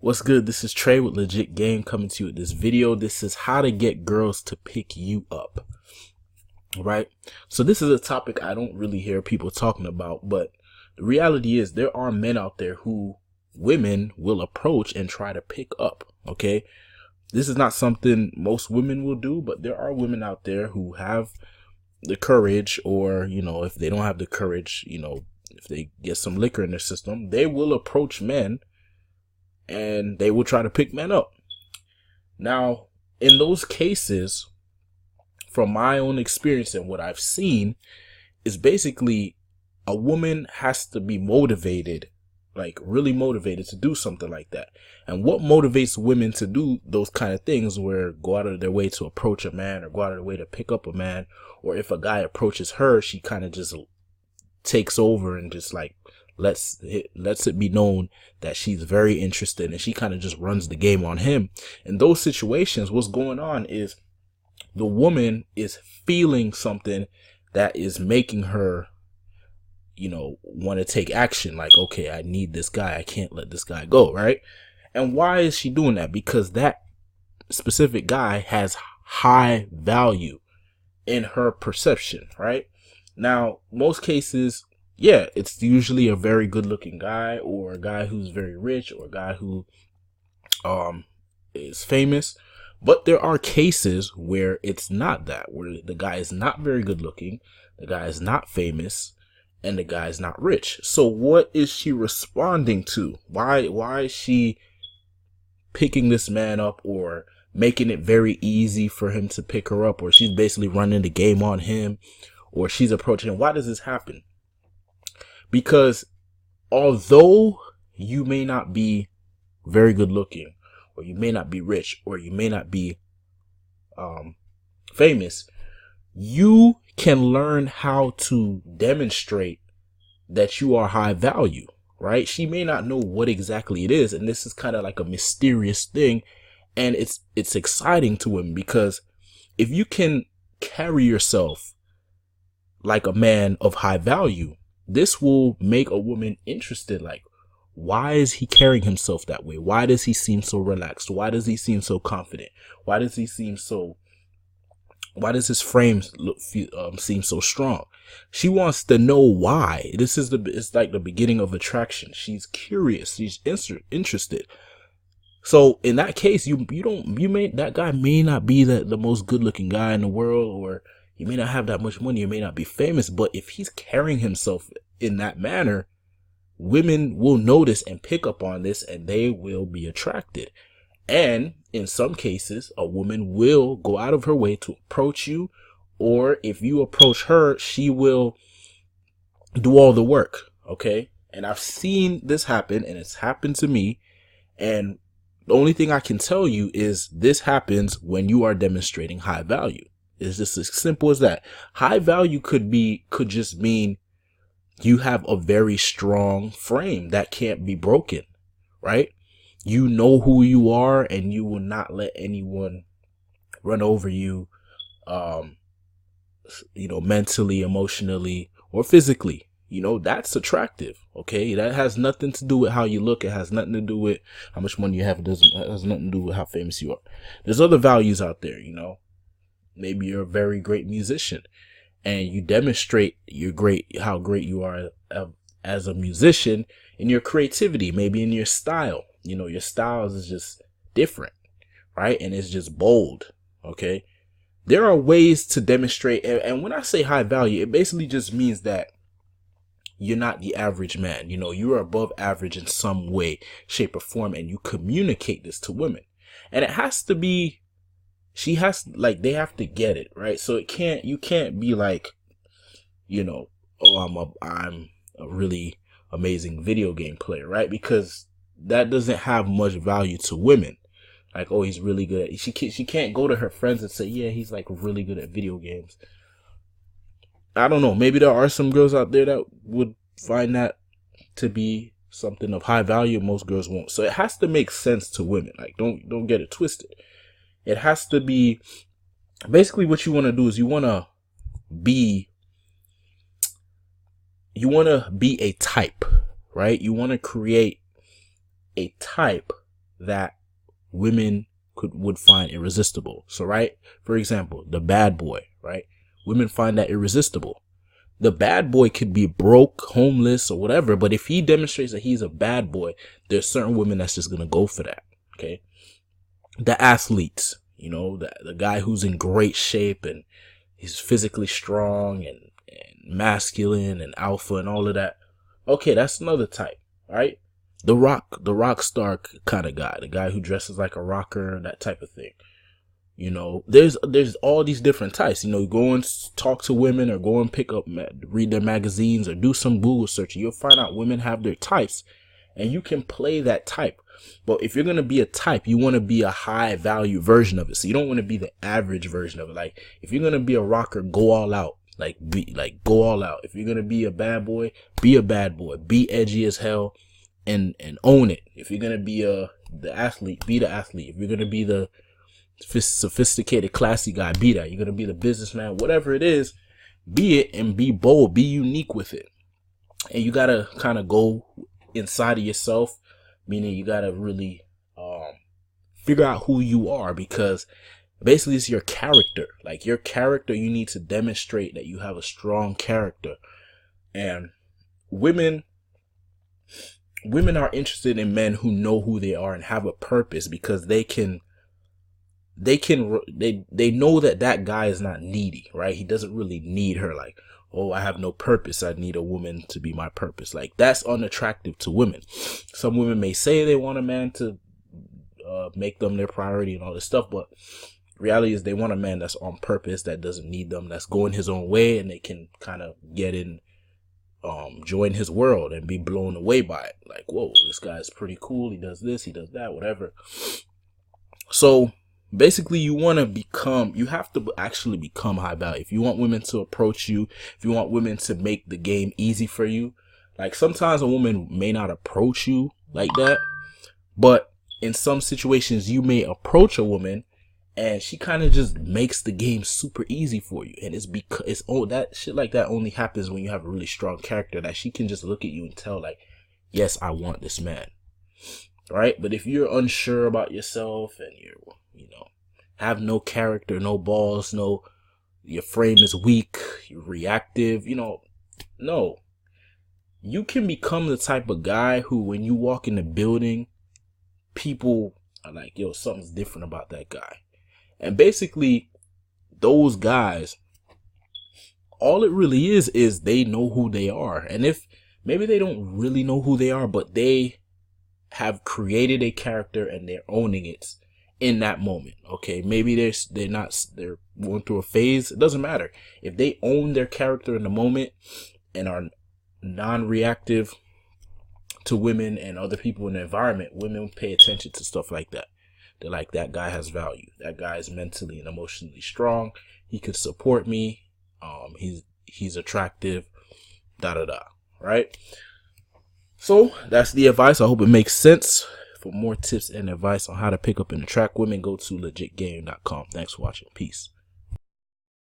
What's good? This is Trey with Legit Game coming to you with this video. This is how to get girls to pick you up. Right? So this is a topic I don't really hear people talking about, but the reality is there are men out there who women will approach and try to pick up. Okay? This is not something most women will do, but there are women out there who have the courage, or, if they don't have the courage, if they get some liquor in their system, they will approach men and they will try to pick men up. Now, in those cases, from my own experience and what I've seen, is basically a woman has to be motivated, like really motivated to do something like that. And what motivates women to do those kind of things, where go out of their way to approach a man or go out of their way to pick up a man, or if a guy approaches her, she kind of just takes over and just like lets it be known that she's very interested, and she kind of just runs the game on him. In those situations, what's going on is the woman is feeling something that is making her, want to take action. Like, okay, I need this guy. I can't let this guy go, right? And why is she doing that? Because that specific guy has high value in her perception, right? Now, most cases, yeah, it's usually a very good looking guy, or a guy who's very rich, or a guy who is famous. But there are cases where it's not that, where the guy is not very good looking, the guy is not famous, and the guy is not rich. So what is she responding to? Why is she picking this man up, or making it very easy for him to pick her up, or she's basically running the game on him, or she's approaching him? Why does this happen? Because although you may not be very good looking, or you may not be rich, or you may not be famous, you can learn how to demonstrate that you are high value, right? She may not know what exactly it is, and this is kind of like a mysterious thing, and it's exciting to him, because if you can carry yourself like a man of high value, this will make a woman interested. Like, why is he carrying himself that way? Why does he seem so relaxed? Why does he seem so confident? Why does his frame seem so strong? She wants to know why. It's like the beginning of attraction. She's curious. She's interested. So in that case, that guy may not be the most good looking guy in the world, or you may not have that much money, you may not be famous, but if he's carrying himself in that manner, women will notice and pick up on this, and they will be attracted. And in some cases, a woman will go out of her way to approach you, or if you approach her, she will do all the work. Okay. And I've seen this happen, and it's happened to me. And the only thing I can tell you is this happens when you are demonstrating high value. It's just as simple as that. High value could just mean you have a very strong frame that can't be broken, right? You know who you are, and you will not let anyone run over you, mentally, emotionally, or physically. That's attractive. Okay. That has nothing to do with how you look. It has nothing to do with how much money you have. It has nothing to do with how famous you are. There's other values out there. Maybe you're a very great musician, and you demonstrate how great you are as a musician in your creativity, maybe in your style. Your styles is just different, right? And it's just bold. Okay. There are ways to demonstrate. And when I say high value, it basically just means that you're not the average man. You are above average in some way, shape, or form, and you communicate this to women. And it has to be, they have to get it, right? So you can't be like, oh, I'm a really amazing video game player, right? Because that doesn't have much value to women. Like, oh, he's really good at, she can't go to her friends and say, yeah, he's like really good at video games. I don't know. Maybe there are some girls out there that would find that to be something of high value. Most girls won't. So it has to make sense to women. Like, don't get it twisted. It has to be, basically what you want to do is you want to be a type, right? You want to create a type that women would find irresistible. So, right, for example, the bad boy, right? Women find that irresistible. The bad boy could be broke, homeless, or whatever, but if he demonstrates that he's a bad boy, there's certain women that's just gonna go for that. Okay, the athletes, you know, the guy who's in great shape and he's physically strong and masculine and alpha and all of that. Okay, that's another type, right? The rock star kind of guy, the guy who dresses like a rocker, that type of thing. You know, there's all these different types. You know, go and talk to women, or go and read their magazines, or do some Google search. You'll find out women have their types, and you can play that type. But if you're going to be a type, you want to be a high value version of it. So you don't want to be the average version of it. Like, if you're going to be a rocker, go all out. Go all out. If you're going to be a bad boy, be a bad boy. Be edgy as hell and own it. If you're going to be the athlete, be the athlete. If you're going to be the sophisticated, classy guy, be that. You're going to be the businessman, whatever it is, be it, and be bold, be unique with it. And you got to kind of go inside of yourself, meaning you got to really figure out who you are, because basically it's your character. Like, your character, you need to demonstrate that you have a strong character. And women are interested in men who know who they are and have a purpose, because they know that guy is not needy, right? He doesn't really need her. Like, oh, I have no purpose, I need a woman to be my purpose. Like, that's unattractive to women. Some women may say they want a man to make them their priority and all this stuff, but reality is they want a man that's on purpose, that doesn't need them, that's going his own way, and they can kind of get in, join his world and be blown away by it. Like, whoa, this guy's pretty cool, he does this, he does that, whatever. So basically, you have to actually become high value. If you want women to approach you, if you want women to make the game easy for you, like, sometimes a woman may not approach you like that, but in some situations you may approach a woman and she kind of just makes the game super easy for you. And it's because that shit like that only happens when you have a really strong character, that she can just look at you and tell, like, yes, I want this man. Right? But if you're unsure about yourself and you know, have no character, no balls, your frame is weak, you're reactive, no. You can become the type of guy who, when you walk in the building, people are like, yo, something's different about that guy. And basically, those guys, all it really is they know who they are. And if maybe they don't really know who they are, but they have created a character and they're owning it in that moment. Okay, maybe they're going through a phase. It doesn't matter. If they own their character in the moment and are non-reactive to women and other people in the environment, women pay attention to stuff like that. They're like, that guy has value. That guy is mentally and emotionally strong. He could support me. He's attractive. Right? So that's the advice. I hope it makes sense. For more tips and advice on how to pick up and attract women, go to legitgame.com. Thanks for watching. Peace.